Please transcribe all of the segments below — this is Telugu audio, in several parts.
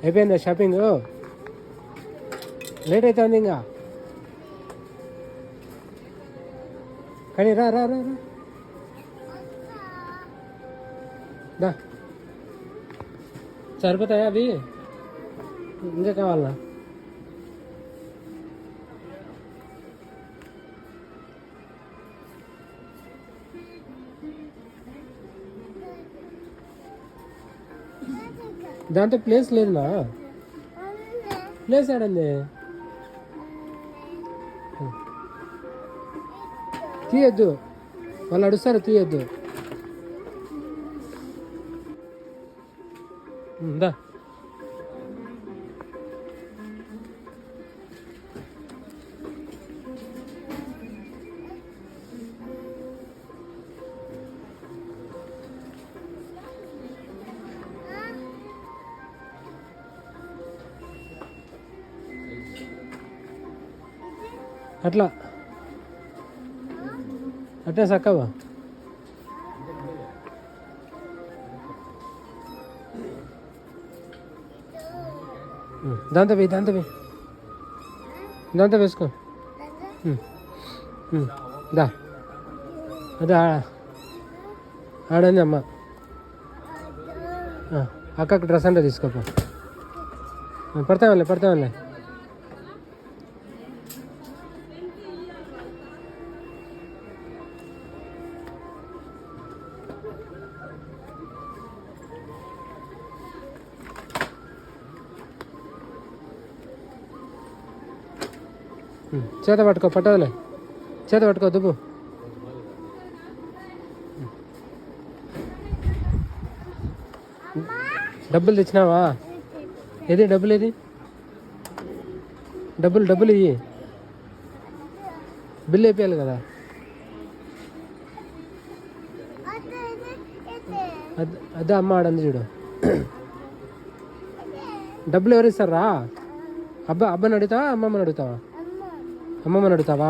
అయిపోయిందా షాపింగ్? లేట్ అవుతుంది ఇంకా. కానీ రా రా రా దా. సరిపోతాయా అవి? ఇంకా కావాలా? దాంతో ప్లేస్ లేదునా? ప్లేస్ ఆడండి. తీయద్దు, వాళ్ళు అడుస్తారు, తీయద్దు. దా. అట్లా అట్లా చక్కవా. దాంతో దాంతో వేసుకో. దా అదే ఆడండి అమ్మ. అక్కకి డ్రెస్ అంటే తీసుకోపో. పడతామలే. చేత పట్టుకోవలే. చేత పట్టుకో దుబ్బు. డబ్బులు తెచ్చినావా? ఏది డబ్బులు? ఏది డబ్బులు ఇయ్యి. బిల్లు అయిపోయాలి కదా. అదే అమ్మ ఆడంది చూడు. డబ్బులు ఎవరు ఇస్తారా? అబ్బాని అడుగుతావా అమ్మమ్మని అడుగుతావా? అమ్మమ్మని అడుగుతావా?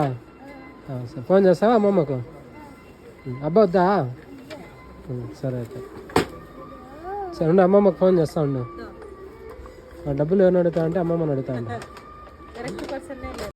సరే, ఫోన్ చేస్తావా అమ్మమ్మకు? అబ్బా వద్దా? సరే అయితే సరే ఉండు, అమ్మమ్మకు ఫోన్ చేస్తా ఉండు. డబ్బులు ఎవరిని అడుగుతా అంటే అమ్మమ్మని అడుగుతా ఉండు.